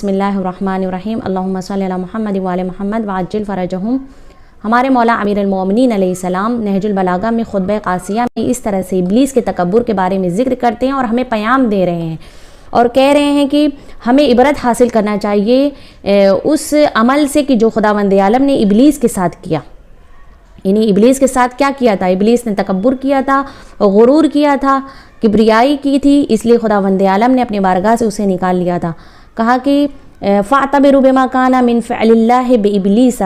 بسم اللہ الرحمن الرحیم اللہم صلی علی محمد وعلی محمد وعجل فرجہم۔ ہمارے مولا امیر المومنین علیہ السلام نہج البلاغہ میں خطبہ قاسیہ میں اس طرح سے ابلیس کے تکبر کے بارے میں ذکر کرتے ہیں اور ہمیں پیام دے رہے ہیں اور کہہ رہے ہیں کہ ہمیں عبرت حاصل کرنا چاہیے اس عمل سے کہ جو خداوند عالم نے ابلیس کے ساتھ کیا۔ یعنی ابلیس کے ساتھ کیا کیا تھا؟ ابلیس نے تکبر کیا تھا، غرور کیا تھا، کبریائی کی تھی، اس لیے خداوند عالم نے اپنی بارگاہ سے اسے نکال لیا تھا۔ کہا کہ فَاعْتَبِرُوا بِمَا كَانَ مِنْ فِعْلِ اللَّهِ بِإِبْلِيسَ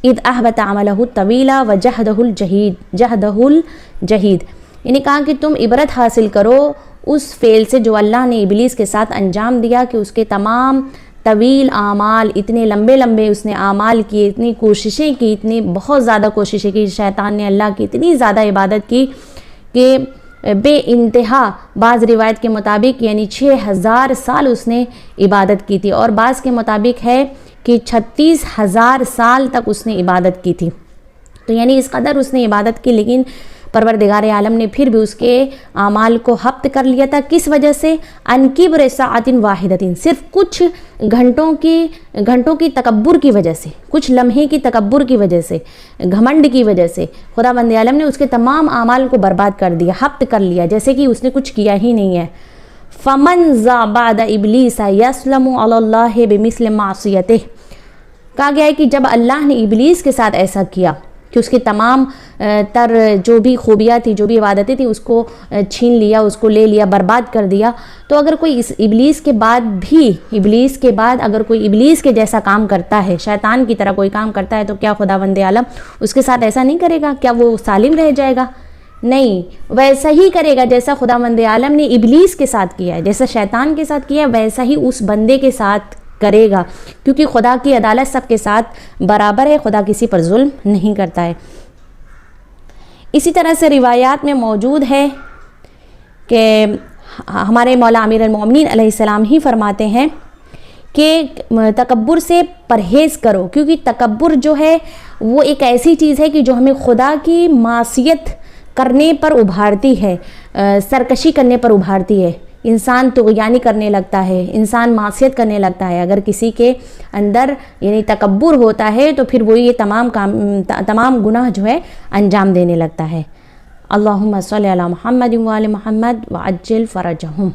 اِذْ أَحْبَطَ عَمَلَهُ الطَّوِيلَ وَجَهْدَهُ الْجَهِيدَ۔ یعنی کہا کہ تم عبرت حاصل کرو اس فعل سے جو اللہ نے ابلیس کے ساتھ انجام دیا کہ اس کے تمام طویل اعمال، اتنے لمبے لمبے اس نے اعمال کیے، اتنی کوششیں کی، اتنی بہت زیادہ کوششیں کی، شیطان نے اللہ کی اتنی زیادہ عبادت کی کہ بے انتہا، بعض روایت کے مطابق یعنی 6000 سال اس نے عبادت کی تھی، اور بعض کے مطابق ہے کہ 36,000 سال تک اس نے عبادت کی تھی۔ تو یعنی اس قدر اس نے عبادت کی، لیکن پروردگار عالم نے پھر بھی اس کے اعمال کو حبط کر لیا تھا۔ کس وجہ سے؟ ان کبر ساعت واحدۃ، صرف کچھ گھنٹوں کی تکبر کی وجہ سے، کچھ لمحے کی تکبر کی وجہ سے، گھمنڈ کی وجہ سے خداوند عالم نے اس کے تمام اعمال کو برباد کر دیا، حبط کر لیا، جیسے کہ اس نے کچھ کیا ہی نہیں ہے۔ فمن ذا بعد ابلیس یسلم علی اللہ بمثل معصیتہ، کہا گیا ہے کہ جب اللہ نے ابلیس کے ساتھ ایسا کیا کہ اس کی تمام تر جو بھی خوبیاں تھی، جو بھی عبادتیں تھیں، اس کو چھین لیا، اس کو لے لیا، برباد کر دیا، تو اگر کوئی اس ابلیس کے بعد اگر کوئی ابلیس کے جیسا کام کرتا ہے، شیطان کی طرح کوئی کام کرتا ہے، تو کیا خداوند عالم اس کے ساتھ ایسا نہیں کرے گا؟ کیا وہ سالم رہ جائے گا؟ نہیں، ویسا ہی کرے گا جیسا خداوند عالم نے ابلیس کے ساتھ کیا ہے، جیسا شیطان کے ساتھ کیا ہے، ویسا ہی اس بندے کے ساتھ کرے گا، کیونکہ خدا کی عدالت سب کے ساتھ برابر ہے، خدا کسی پر ظلم نہیں کرتا ہے۔ اسی طرح سے روایات میں موجود ہے کہ ہمارے مولا امیر المومنین علیہ السلام ہی فرماتے ہیں کہ تکبر سے پرہیز کرو، کیونکہ تکبر جو ہے وہ ایک ایسی چیز ہے کہ جو ہمیں خدا کی معصیت کرنے پر ابھارتی ہے، سرکشی کرنے پر ابھارتی ہے۔ انسان طغیانی کرنے لگتا ہے، انسان معصیت کرنے لگتا ہے۔ اگر کسی کے اندر یعنی تکبر ہوتا ہے تو پھر وہ یہ تمام گناہ جو ہے انجام دینے لگتا ہے۔ اللہم صلی علی محمد وعلی محمد وعجل فرجہم۔